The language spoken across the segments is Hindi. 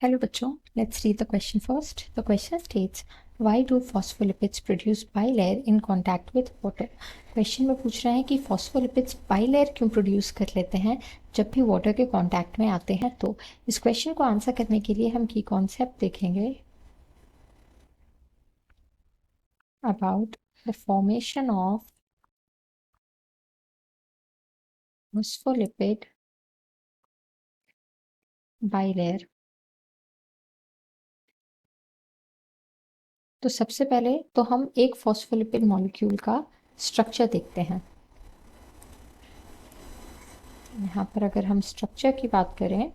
Hello बच्चों, let's read the question first. The question states, why do phospholipids produce bilayer in contact with water? Question में पूछ रहा है कि फॉस्फोलिपिड्स बाइलेयर क्यों प्रोड्यूस कर लेते हैं जब भी वाटर के कांटेक्ट में आते हैं। तो इस क्वेश्चन को आंसर करने के लिए हम की कॉन्सेप्ट देखेंगे about the formation of phospholipid bilayer. तो सबसे पहले तो हम एक फॉस्फोलिपिड मॉलिक्यूल का स्ट्रक्चर देखते हैं। यहाँ पर अगर हम स्ट्रक्चर की बात करें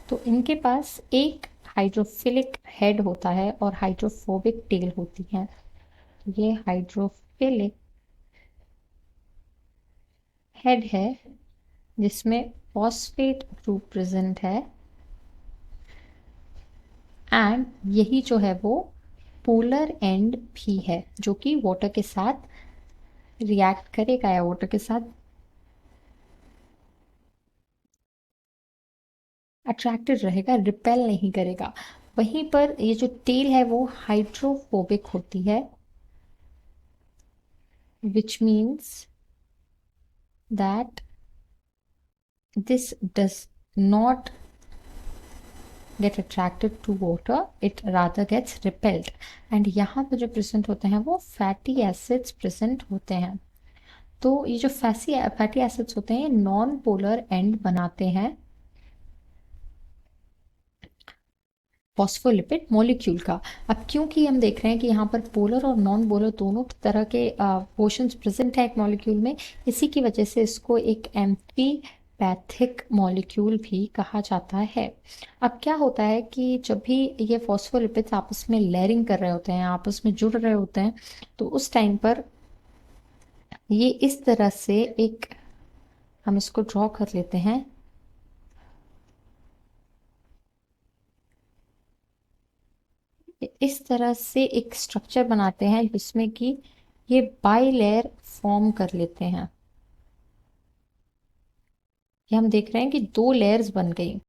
तो इनके पास एक हाइड्रोफिलिक हेड होता है और हाइड्रोफोबिक टेल होती है। ये हाइड्रोफिलिक हेड है जिसमें फॉस्फेट ग्रुप प्रेजेंट है एंड यही जो है वो पोलर एंड भी है जो कि वाटर के साथ रिएक्ट करेगा या वाटर के साथ अट्रैक्टेड रहेगा, रिपेल नहीं करेगा। वहीं पर ये जो टेल है वो हाइड्रोफोबिक होती है, which means that this does not get attracted to water, it rather gets repelled। and यहाँ पर जो प्रेजेंट होते हैं वो फैटी एसिड्स प्रेजेंट होते हैं। तो ये जो फैटी एसिड्स होते हैं नॉन पोलर एंड बनाते हैं फॉस्फोलिपिड मॉलिक्यूल का। अब क्योंकि हम देख रहे हैं कि यहाँ पर पोलर और नॉन पोलर दोनों तरह के पोर्शंस प्रेजेंट है एक मॉलिक्यूल में, इसी की वजह से इसको एक एम्फीपैथिक मॉलिक्यूल भी कहा जाता है। अब क्या होता है कि जब भी ये फॉस्फोलिपिड्स आपस में लेयरिंग कर रहे होते हैं, आपस में जुड़ रहे होते हैं, तो उस टाइम पर ये इस तरह से एक, हम इसको ड्रॉ कर लेते हैं, इस तरह से एक स्ट्रक्चर बनाते हैं जिसमें कि ये बाइलेयर फॉर्म कर लेते हैं। ये हम देख रहे हैं कि 2 लेयर्स बन गई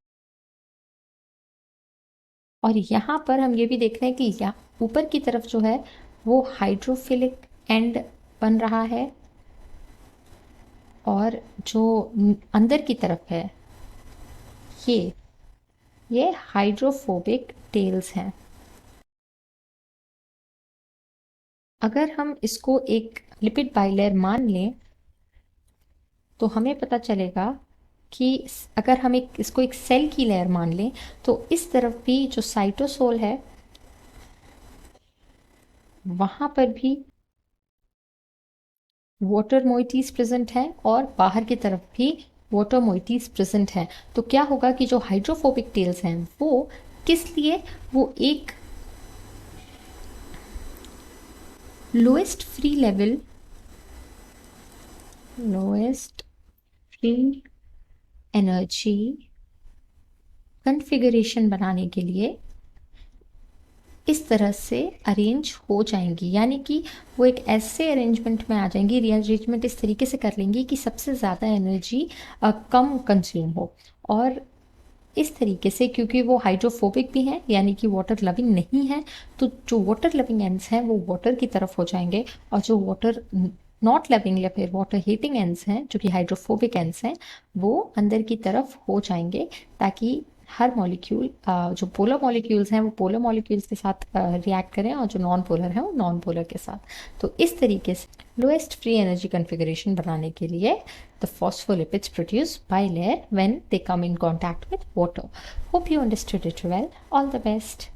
और यहाँ पर हम ये भी देख रहे हैं कि यहाँ ऊपर की तरफ जो है वो हाइड्रोफिलिक एंड बन रहा है और जो अंदर की तरफ है ये हाइड्रोफोबिक टेल्स हैं। अगर हम इसको एक लिपिड बाइलेयर मान लें तो हमें पता चलेगा कि अगर हम इसको एक सेल की लेयर मान लें तो इस तरफ भी जो साइटोसोल है वहां पर भी वाटर मोइटीज प्रेजेंट है और बाहर की तरफ भी वाटर मोइटीज प्रेजेंट है। तो क्या होगा कि जो हाइड्रोफोबिक टेल्स हैं वो किस लिए, वो एक लोएस्ट फ्री एनर्जी कॉन्फ़िगरेशन बनाने के लिए इस तरह से अरेंज हो जाएंगी, यानी कि वो एक ऐसे अरेंजमेंट में आ जाएंगी, रीअरेंजमेंट इस तरीके से कर लेंगी कि सबसे ज़्यादा एनर्जी कम कंज्यूम हो। और इस तरीके से क्योंकि वो हाइड्रोफोबिक भी हैं यानी कि वाटर लविंग नहीं है, तो जो वाटर लविंग एंड्स हैं वो वाटर की तरफ हो जाएंगे और जो वाटर नॉट लविंग या फिर वाटर हीटिंग एंड्स हैं जो कि हाइड्रोफोबिक एंड्स हैं वो अंदर की तरफ हो जाएंगे, ताकि हर मॉलिक्यूल जो पोलर मॉलिक्यूल्स हैं वो पोलर मॉलिक्यूल्स के साथ रिएक्ट करें और जो नॉन पोलर हैं वो नॉन पोलर के साथ। तो इस तरीके से लोएस्ट फ्री एनर्जी कॉन्फ़िगरेशन बनाने के लिए the phospholipids produce bilayer when they come in contact with water. Hope you understood it well. All the best.